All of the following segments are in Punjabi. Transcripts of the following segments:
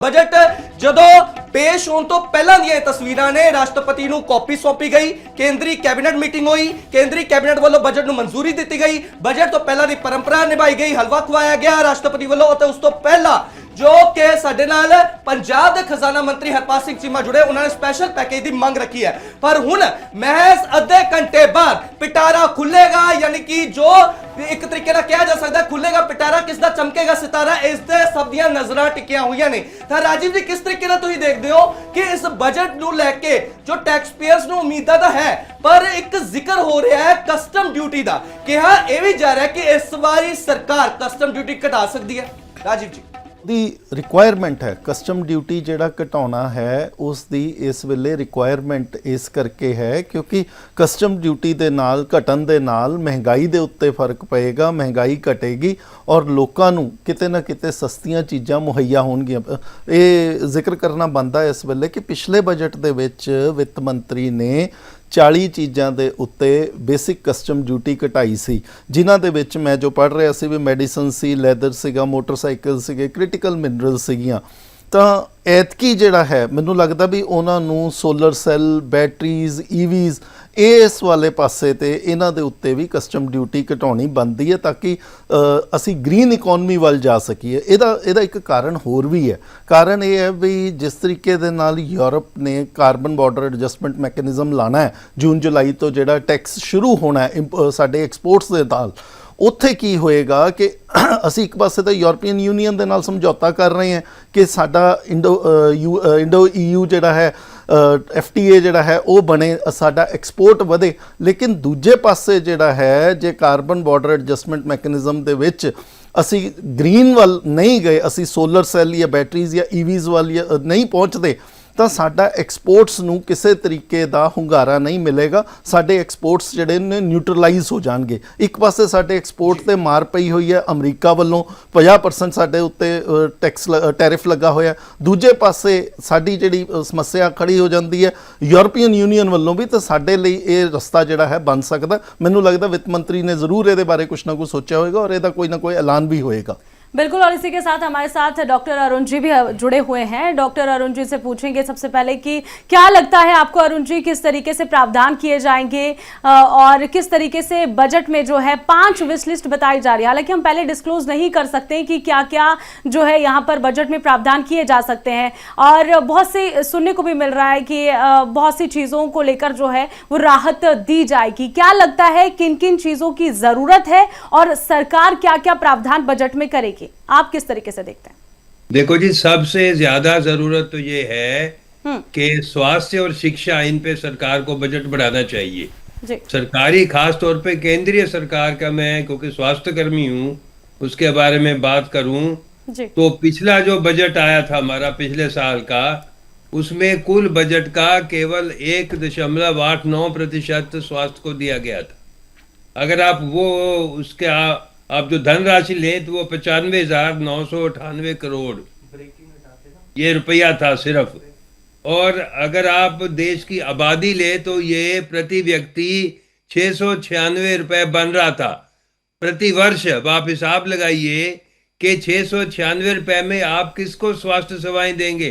बजट ਜਦੋਂ पेश होने तो पहला ਦੀਆਂ तस्वीरां ने राष्ट्रपति ਨੂੰ ਕਾਪੀ सौंपी गई। केंद्रीय कैबिनेट मीटिंग हुई, केंद्रीय कैबिनेट ਵੱਲੋਂ बजट ਨੂੰ मंजूरी दी गई। बजट तो पहला ਦੀ परंपरा निभाई गई, हलवा ਖਵਾਇਆ ਗਿਆ राष्ट्रपति ਵੱਲੋਂ ਤੇ ਉਸ ਤੋਂ ਪਹਿਲਾਂ जो कि साडे नाल पंजाब के खजाना मंत्री हरपाल सिंह चीमा जुड़े, उन्होंने स्पेशल पैकेज की मांग रखी है। पर हुण महज अद्धे घंटे बाद पिटारा खुलेगा, यानी कि जो एक तरीके ना कहा जा सकता है खुलेगा पिटारा, किसका चमकेगा सितारा, इससे सब दी नजर टिकिया हुई ने। तो राजीव जी किस तरीके तुम देखते हो कि इस बजट को लैके जो टैक्स पेयर्स को उम्मीदा तो है, पर एक जिक्र हो रहा है कस्टम ड्यूटी का, कहा यह भी जा रहा है कि इस बारी सरकार कस्टम ड्यूटी घटा सकती है। राजीव जी ਦੀ ਰਿਕੁਆਇਰਮੈਂਟ ਹੈ ਕਸਟਮ ਡਿਊਟੀ ਜਿਹੜਾ ਘਟਾਉਣਾ ਹੈ ਉਸ ਦੀ ਇਸ ਵੇਲੇ ਰਿਕੁਆਇਰਮੈਂਟ ਇਸ ਕਰਕੇ ਹੈ ਕਿਉਂਕਿ ਕਸਟਮ ਡਿਊਟੀ ਦੇ ਨਾਲ ਘਟਣ ਦੇ ਨਾਲ ਮਹਿੰਗਾਈ ਦੇ ਉੱਤੇ ਫਰਕ ਪਏਗਾ, ਮਹਿੰਗਾਈ ਘਟੇਗੀ ਔਰ ਲੋਕਾਂ ਨੂੰ ਕਿਤੇ ਨਾ ਕਿਤੇ ਸਸਤੀਆਂ ਚੀਜ਼ਾਂ ਮੁਹੱਈਆ ਹੋਣਗੀਆਂ। ਇਹ ਜ਼ਿਕਰ ਕਰਨਾ ਬਣਦਾ ਇਸ ਵੇਲੇ ਕਿ ਪਿਛਲੇ ਬਜਟ ਦੇ ਵਿੱਚ ਵਿੱਤ ਮੰਤਰੀ ਨੇ 40 ਚੀਜ਼ਾਂ ਦੇ ਉੱਤੇ ਬੇਸਿਕ ਕਸਟਮ ਡਿਊਟੀ ਘਟਾਈ ਸੀ, ਜਿਨ੍ਹਾਂ ਦੇ ਵਿੱਚ ਮੈਂ ਜੋ ਪੜ੍ਹ ਰਿਹਾ ਸੀ ਵੀ ਮੈਡੀਸਨ ਸੀ, ਲੈਦਰ ਸੀਗਾ, ਮੋਟਰਸਾਈਕਲ ਸੀਗੇ, ਕ੍ਰਿਟੀਕਲ ਮਿਨਰਲ ਸੀਗੀਆਂ। ਤਾਂ ਐਤਕੀ ਜਿਹੜਾ ਹੈ ਮੈਨੂੰ ਲੱਗਦਾ ਵੀ ਉਹਨਾਂ ਨੂੰ ਸੋਲਰ ਸੈੱਲ, ਬੈਟਰੀਜ਼, ਈਵੀਜ਼ ਇਸ ਵਾਲੇ ਪਾਸੇ ਤੇ ਇਹਨਾਂ ਦੇ ਉੱਤੇ ਵੀ ਕਸਟਮ ਡਿਊਟੀ ਘਟਾਉਣੀ ਬਣਦੀ ਹੈ ਤਾਂ ਕਿ ਅਸੀਂ ਗ੍ਰੀਨ ਇਕੋਨਮੀ ਵੱਲ ਜਾ ਸਕੀਏ। ਇਹਦਾ ਇੱਕ ਕਾਰਨ ਹੋਰ ਵੀ ਹੈ। ਕਾਰਨ ਇਹ ਹੈ ਵੀ ਜਿਸ ਤਰੀਕੇ ਦੇ ਨਾਲ ਯੂਰਪ ਨੇ ਕਾਰਬਨ ਬਾਰਡਰ ਐਡਜਸਟਮੈਂਟ ਮੈਕੈਨਿਜ਼ਮ ਲਾਣਾ ਹੈ, ਜੂਨ ਜੁਲਾਈ ਤੋਂ ਜਿਹੜਾ ਟੈਕਸ ਸ਼ੁਰੂ ਹੋਣਾ ਹੈ ਸਾਡੇ ਐਕਸਪੋਰਟਸ ਦੇ ਨਾਲ, ਉੱਥੇ ਕੀ ਹੋਏਗਾ ਕਿ ਅਸੀਂ ਇੱਕ ਪਾਸੇ ਤਾਂ ਯੂਰਪੀਅਨ ਯੂਨੀਅਨ ਦੇ ਨਾਲ ਸਮਝੌਤਾ ਕਰ ਰਹੇ ਹਾਂ ਕਿ ਸਾਡਾ ਇੰਡੋ EU ਜਿਹੜਾ ਹੈ FTA ਜਿਹੜਾ ਹੈ ਉਹ ਬਣੇ, ਸਾਡਾ ਐਕਸਪੋਰਟ ਵਧੇ। ਲੇਕਿਨ ਦੂਜੇ ਪਾਸੇ ਜਿਹੜਾ ਹੈ ਜੇ ਕਾਰਬਨ ਬਾਰਡਰ ਐਡਜਸਟਮੈਂਟ ਮੈਕੈਨਿਜ਼ਮ ਦੇ ਵਿੱਚ ਅਸੀਂ ਗ੍ਰੀਨ ਵੱਲ ਨਹੀਂ ਗਏ, ਅਸੀਂ ਸੋਲਰ ਸੈੱਲ ਜਾਂ ਬੈਟਰੀਜ਼ ਜਾਂ EVs ਵੱਲ ਨਹੀਂ ਪਹੁੰਚਦੇ ਤਾਂ ਸਾਡਾ ਐਕਸਪੋਰਟਸ ਨੂੰ ਕਿਸੇ ਤਰੀਕੇ ਦਾ ਹੁੰਗਾਰਾ ਨਹੀਂ ਮਿਲੇਗਾ। ਸਾਡੇ ਐਕਸਪੋਰਟਸ ਜਿਹੜੇ ਨੇ ਨਿਊਟਰਲਾਈਜ਼ ਹੋ ਜਾਣਗੇ। ਇੱਕ ਪਾਸੇ ਸਾਡੇ ਐਕਸਪੋਰਟ ਤੇ ਮਾਰ ਪਈ ਹੋਈ ਹੈ ਅਮਰੀਕਾ ਵੱਲੋਂ, 50% ਸਾਡੇ ਉੱਤੇ ਟੈਰਿਫ ਲੱਗਾ ਹੋਇਆ। ਦੂਜੇ ਪਾਸੇ ਸਾਡੀ ਜਿਹੜੀ ਸਮੱਸਿਆ ਖੜੀ ਹੋ ਜਾਂਦੀ ਹੈ ਯੂਰਪੀਅਨ ਯੂਨੀਅਨ ਵੱਲੋਂ ਵੀ, ਤਾਂ ਸਾਡੇ ਲਈ ਇਹ ਰਸਤਾ ਜਿਹੜਾ ਹੈ ਬਣ ਸਕਦਾ। ਮੈਨੂੰ ਲੱਗਦਾ ਵਿੱਤ ਮੰਤਰੀ ਨੇ ਜ਼ਰੂਰ ਇਹਦੇ ਬਾਰੇ ਕੁਛ ਨਾ ਕੁਛ ਸੋਚਿਆ ਹੋਏਗਾ ਔਰ ਇਹਦਾ ਕੋਈ ਨਾ ਕੋਈ ਐਲਾਨ भी होएगा। बिल्कुल। और इसी के साथ हमारे साथ डॉक्टर अरुण जी भी जुड़े हुए हैं। डॉक्टर अरुण जी से पूछेंगे सबसे पहले कि क्या लगता है आपको अरुण जी, किस तरीके से प्रावधान किए जाएंगे और किस तरीके से बजट में जो है 5 विश लिस्ट बताई जा रही है। हालांकि हम पहले डिस्क्लोज नहीं कर सकते कि क्या क्या जो है यहाँ पर बजट में प्रावधान किए जा सकते हैं, और बहुत से सुनने को भी मिल रहा है कि बहुत सी चीज़ों को लेकर जो है वो राहत दी जाएगी। क्या लगता है किन किन चीज़ों की ज़रूरत है और सरकार क्या क्या प्रावधान बजट में करेगी, आप किस तरीके से देखते हैं? देखो जी, सबसे ज्यादा जरूरत तो ये है कि स्वास्थ्य और शिक्षा, इन पे सरकार को बजट बढ़ाना चाहिए जी। सरकारी, खास तौर पे केंद्रीय सरकार का, मैं क्योंकि स्वास्थ्य कर्मी हूँ उसके बारे में बात करूं जी। तो पिछला जो बजट आया था हमारा पिछले साल का, उसमें कुल बजट का केवल 1.89% स्वास्थ्य को दिया गया था। अगर आप वो उसके आप जो धनराशि लें तो वो 95,998 करोड़ ये रुपया था सिर्फ। और अगर आप देश की आबादी ले तो ये प्रति व्यक्ति 696 रुपए बन रहा था प्रति वर्ष। अब आप हिसाब लगाइए कि 696 रुपए में आप किसको स्वास्थ्य सेवाएं देंगे।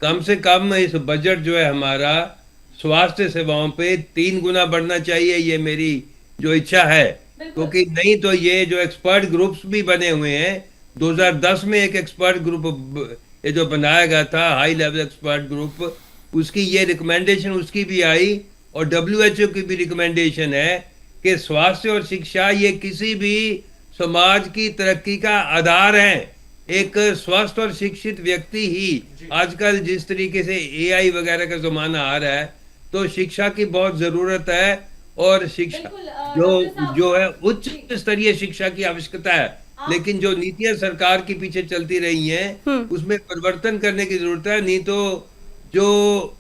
कम से कम इस बजट जो है हमारा स्वास्थ्य सेवाओं पे 3 गुना बढ़ना चाहिए, ये मेरी जो इच्छा है। क्योंकि नहीं तो ये जो एक्सपर्ट ग्रुप्स भी बने हुए हैं, 2010 में एक एक्सपर्ट ग्रुप ये जो बनाया गया था, हाई लेवल एक्सपर्ट ग्रुप, उसकी ये रिकमेंडेशन उसकी भी आई और WHO की भी रिकमेंडेशन है कि स्वास्थ्य और शिक्षा ये किसी भी समाज की तरक्की का आधार है। एक स्वस्थ और शिक्षित व्यक्ति ही, आजकल जिस तरीके से AI वगैरह का जमाना आ रहा है, तो शिक्षा की बहुत जरूरत है। और शिक्षा जो है उच्च स्तरीय शिक्षा की आवश्यकता है, लेकिन जो नीतियां सरकार के पीछे चलती रही हैं उसमें परिवर्तन करने की जरूरत है। नहीं तो जो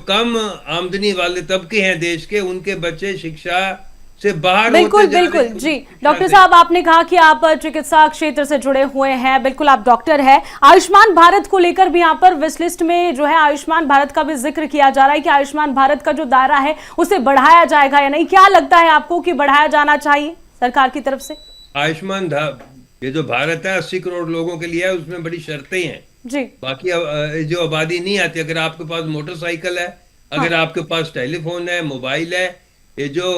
कम आमदनी वाले तबके हैं देश के, उनके बच्चे शिक्षा से बाहर बिल्कुल बिल्कुल जी। डॉक्टर साहब, आपने कहा कि आप चिकित्सा क्षेत्र से जुड़े हुए हैं, बिल्कुल आप डॉक्टर हैं। आयुष्मान भारत को लेकर भी यहाँ पर विश लिस्ट में जो है आयुष्मान भारत का भी जिक्र किया जा रहा है कि आयुष्मान भारत का जो दायरा है उसे बढ़ाया जाएगा या नहीं। क्या लगता है आपको कि बढ़ाया जाना चाहिए सरकार की तरफ से? आयुष्मान ये जो भारत है 80 करोड़ लोगों के लिए है, उसमें बड़ी शर्तें हैं। जी। बाकी जो आबादी नहीं आती, अगर आपके पास मोटरसाइकिल है, अगर आपके पास टेलीफोन है, मोबाइल है, ये जो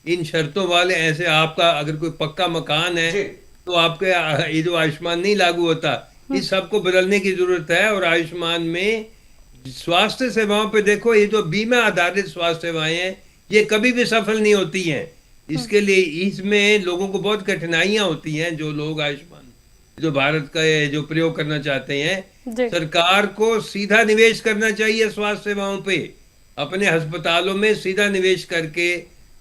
इन शर्तों वाले ऐसे, आपका अगर कोई पक्का मकान है जी। तो आपके ये जो आयुष्मान नहीं लागू होता, इस सबको बदलने की जरूरत है। और आयुष्मान में स्वास्थ्य सेवाओं पे देखो, ये जो बीमा आधारित स्वास्थ्य सेवाएं हैं ये कभी भी सफल नहीं होती हैं। इसके लिए इसमें लोगों को बहुत कठिनाइयां होती हैं। जो लोग आयुष्मान जो भारत का ये जो प्रयोग करना चाहते हैं, जी। सरकार को सीधा निवेश करना चाहिए स्वास्थ्य सेवाओं पे, अपने अस्पतालों में सीधा निवेश करके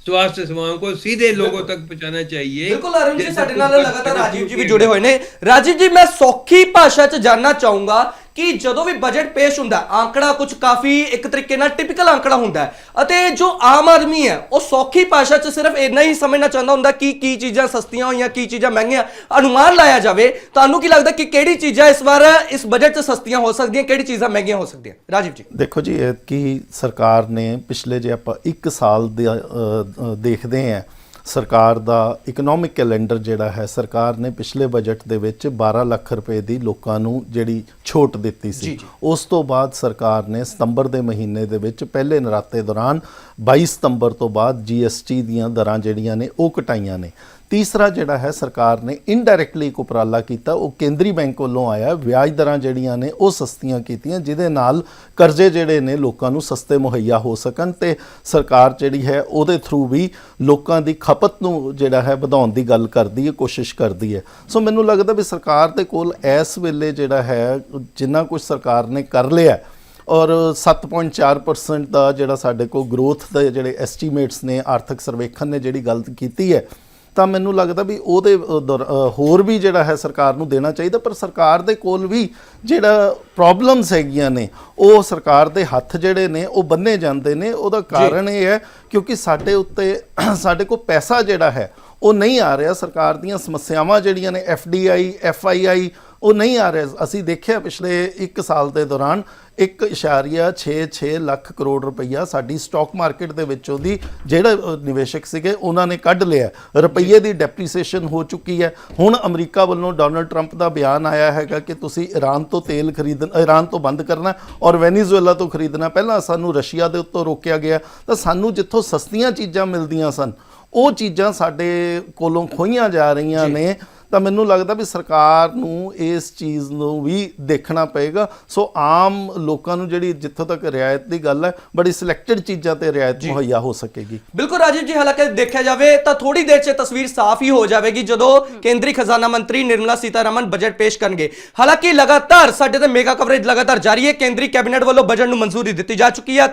स्वास्थ्य सेवाओं को सीधे लोगों तक पहुंचाना चाहिए। ਬਿਲਕੁਲ ਅਰੁਣ ਜੀ, जैसे ਸਾਡੇ कुछ ਨਾਲ बात ਲਗਾਤਾਰ करें ਰਾਜੀਵ ਜੀ ਵੀ तो ਜੁੜੇ ਹੋਏ ਨੇ। ਰਾਜੀਵ ਜੀ, ਮੈਂ ਸੌਖੀ ਭਾਸ਼ਾ 'ਚ ਜਾਨਣਾ ਚਾਹੂੰਗਾ ਕਿ ਜਦੋਂ ਵੀ ਬਜਟ ਪੇਸ਼ ਹੁੰਦਾ ਆંકੜਾ ਕੁਝ ਕਾਫੀ ਇੱਕ ਤਰੀਕੇ ਨਾਲ ਟਿਪੀਕਲ ਆંકੜਾ ਹੁੰਦਾ ਹੈ, ਅਤੇ ਜੋ ਆਮ ਆਦਮੀ ਹੈ ਉਹ ਸੌਖੀ ਭਾਸ਼ਾ 'ਚ ਸਿਰਫ ਇੰਨਾ ਹੀ ਸਮਝਣਾ ਚਾਹੁੰਦਾ ਹੁੰਦਾ ਕਿ ਕੀ ਚੀਜ਼ਾਂ ਸਸਤੀਆਂ ਹੋਈਆਂ, ਕੀ ਚੀਜ਼ਾਂ ਮਹਿੰਗੀਆਂ। ਅਨੁਮਾਨ ਲਾਇਆ ਜਾਵੇ, ਤੁਹਾਨੂੰ ਕੀ ਲੱਗਦਾ ਕਿ ਕਿਹੜੀ ਚੀਜ਼ਾਂ ਇਸ ਵਾਰ ਇਸ ਬਜਟ 'ਚ ਸਸਤੀਆਂ ਹੋ ਸਕਦੀਆਂ, ਕਿਹੜੀ ਚੀਜ਼ਾਂ ਮਹਿੰਗੀਆਂ ਹੋ ਸਕਦੀਆਂ? ਰਾਜੀਵ ਜੀ। ਦੇਖੋ ਜੀ, ਇਹ ਕਿ ਸਰਕਾਰ ਨੇ ਪਿਛਲੇ ਜੇ ਆਪਾਂ 1 ਸਾਲ ਦੇ ਦੇਖਦੇ ਹਾਂ, ਸਰਕਾਰ ਦਾ ਇਕਨੋਮਿਕ ਕੈਲੰਡਰ ਜਿਹੜਾ ਹੈ, ਸਰਕਾਰ ਨੇ ਪਿਛਲੇ ਬਜਟ ਦੇ ਵਿੱਚ 12 ਲੱਖ ਰੁਪਏ ਦੀ ਲੋਕਾਂ ਨੂੰ ਜਿਹੜੀ ਛੋਟ ਦਿੱਤੀ ਸੀ। ਉਸ ਤੋਂ ਬਾਅਦ ਸਰਕਾਰ ਨੇ ਸਤੰਬਰ ਦੇ ਮਹੀਨੇ ਦੇ ਵਿੱਚ ਪਹਿਲੇ ਨਰਾਤੇ ਦੌਰਾਨ 22 ਸਤੰਬਰ ਤੋਂ ਬਾਅਦ GST ਦੀਆਂ ਦਰਾਂ ਜਿਹੜੀਆਂ ਨੇ ਉਹ ਘਟਾਈਆਂ ਨੇ। ਤੀਸਰਾ ਜਿਹੜਾ ਹੈ, ਸਰਕਾਰ ਨੇ ਇਨਡਾਇਰੈਕਟਲੀ ਇੱਕ ਉਪਰਾਲਾ ਕੀਤਾ, ਉਹ ਕੇਂਦਰੀ ਬੈਂਕ ਵੱਲੋਂ ਆਇਆ, ਵਿਆਜ ਦਰਾਂ ਜਿਹੜੀਆਂ ਨੇ ਉਹ ਸਸਤੀਆਂ ਕੀਤੀਆਂ, ਜਿਹਦੇ ਨਾਲ ਕਰਜ਼ੇ ਜਿਹੜੇ ਨੇ ਲੋਕਾਂ ਨੂੰ ਸਸਤੇ ਮੁਹੱਈਆ ਹੋ ਸਕਣ, ਤੇ ਸਰਕਾਰ ਜਿਹੜੀ ਹੈ ਉਹਦੇ ਥਰੂ ਵੀ ਲੋਕਾਂ ਦੀ ਖਪਤ ਨੂੰ ਜਿਹੜਾ ਹੈ ਵਧਾਉਣ ਦੀ ਗੱਲ ਕਰਦੀ ਹੈ, ਕੋਸ਼ਿਸ਼ ਕਰਦੀ ਹੈ। ਸੋ ਮੈਨੂੰ ਲੱਗਦਾ ਵੀ ਸਰਕਾਰ ਦੇ ਕੋਲ ਇਸ ਵੇਲੇ ਜਿਹੜਾ ਹੈ ਜਿੰਨਾ ਕੁਝ ਸਰਕਾਰ ਨੇ ਕਰ ਲਿਆ, ਔਰ 7.4% ਦਾ ਜਿਹੜਾ ਸਾਡੇ ਕੋਲ ਗਰੋਥ ਦੇ ਜਿਹੜੇ ਐਸਟੀਮੇਟਸ ਨੇ, ਆਰਥਿਕ ਸਰਵੇਖਣ ਨੇ ਜਿਹੜੀ ਗੱਲ ਕੀਤੀ ਹੈ, ਤਾਂ ਮੈਨੂੰ ਲੱਗਦਾ ਵੀ ਉਹਦੇ ਹੋਰ ਵੀ ਜਿਹੜਾ ਹੈ ਸਰਕਾਰ ਨੂੰ ਦੇਣਾ ਚਾਹੀਦਾ। ਪਰ ਸਰਕਾਰ ਦੇ ਕੋਲ ਵੀ ਜਿਹੜਾ ਪ੍ਰੋਬਲਮਸ ਹੈਗੀਆਂ ਨੇ, ਉਹ ਸਰਕਾਰ ਦੇ ਹੱਥ ਜਿਹੜੇ ਨੇ ਉਹ ਬੰਨੇ ਜਾਂਦੇ ਨੇ। ਉਹਦਾ ਕਾਰਨ ਇਹ ਹੈ ਕਿਉਂਕਿ ਸਾਡੇ ਉੱਤੇ ਸਾਡੇ ਕੋਲ ਪੈਸਾ ਜਿਹੜਾ ਹੈ ਉਹ ਨਹੀਂ ਆ ਰਿਹਾ। ਸਰਕਾਰ ਦੀਆਂ ਸਮੱਸਿਆਵਾਂ ਜਿਹੜੀਆਂ ਨੇ, FDI FII, ਉਹ ਨਹੀਂ ਆ ਰਿਹਾ। ਅਸੀਂ ਦੇਖਿਆ ਪਿਛਲੇ 1 ਸਾਲ ਦੇ ਦੌਰਾਨ 1.66 ਲੱਖ ਕਰੋੜ ਰੁਪਈਆ ਸਾਡੀ ਸਟਾਕ ਮਾਰਕੀਟ ਦੇ ਵਿੱਚੋਂ ਦੀ ਜਿਹੜੇ ਨਿਵੇਸ਼ਕ ਸੀਗੇ ਉਹਨਾਂ ਨੇ ਕੱਢ ਲਿਆ। ਰੁਪਈਏ ਦੀ ਡੈਪਰੀਸੀਏਸ਼ਨ ਹੋ ਚੁੱਕੀ ਹੈ। ਹੁਣ ਅਮਰੀਕਾ ਵੱਲੋਂ ਡੋਨਲਡ ਟਰੰਪ ਦਾ ਬਿਆਨ ਆਇਆ ਹੈਗਾ ਕਿ ਤੁਸੀਂ ਈਰਾਨ ਤੋਂ ਤੇਲ ਈਰਾਨ ਤੋਂ ਬੰਦ ਕਰਨਾ ਔਰ ਵੈਨੀਜ਼ੁਏਲਾ ਤੋਂ ਖਰੀਦਣਾ। ਪਹਿਲਾਂ ਸਾਨੂੰ ਰਸ਼ੀਆ ਦੇ ਉੱਤੋਂ ਰੋਕਿਆ ਗਿਆ, ਤਾਂ ਸਾਨੂੰ ਜਿੱਥੋਂ ਸਸਤੀਆਂ ਚੀਜ਼ਾਂ ਮਿਲਦੀਆਂ ਸਨ ਉਹ ਚੀਜ਼ਾਂ ਸਾਡੇ ਕੋਲੋਂ ਖੋਹੀਆਂ ਜਾ ਰਹੀਆਂ ਨੇ। ਤਾਂ ਮੈਨੂੰ ਲੱਗਦਾ ਵੀ ਸਰਕਾਰ ਨੂੰ ਇਸ ਚੀਜ਼ ਨੂੰ ਵੀ ਦੇਖਣਾ ਪਏਗਾ। ਸੋ ਆਮ ਲੋਕਾਂ ਨੂੰ ਜਿਹੜੀ ਜਿੱਥੋਂ ਤੱਕ ਰਿਆਇਤ ਦੀ ਗੱਲ ਹੈ, ਬੜੀ ਸਿਲੈਕਟਡ ਚੀਜ਼ਾਂ ਤੇ ਰਿਆਇਤ ਮੁਹੱਈਆ ਹੋ ਸਕੇਗੀ। ਬਿਲਕੁਲ ਰਾਜੀਵ ਜੀ, ਹਾਲਾਂਕਿ ਦੇਖਿਆ ਜਾਵੇ ਤਾਂ ਥੋੜੀ ਦੇਰ 'ਚ ਤਸਵੀਰ ਸਾਫ਼ ਹੀ ਹੋ ਜਾਵੇਗੀ ਜਦੋਂ ਕੇਂਦਰੀ ਖਜ਼ਾਨਾ ਮੰਤਰੀ ਨਿਰਮਲਾ ਸੀਤਾਰਮਨ ਬਜਟ ਪੇਸ਼ ਕਰਨਗੇ। ਹਾਲਾਂਕਿ ਲਗਾਤਾਰ ਸਾਡੇ ਤੇ ਮੇਗਾ ਕਵਰੇਜ ਲਗਾਤਾਰ ਜਾਰੀ ਹੈ। ਕੇਂਦਰੀ ਕੈਬਨਿਟ ਵੱਲੋਂ ਬਜਟ ਨੂੰ ਮਨਜ਼ੂਰੀ ਦਿੱਤੀ ਜਾ ਚੁੱਕੀ ਹੈ।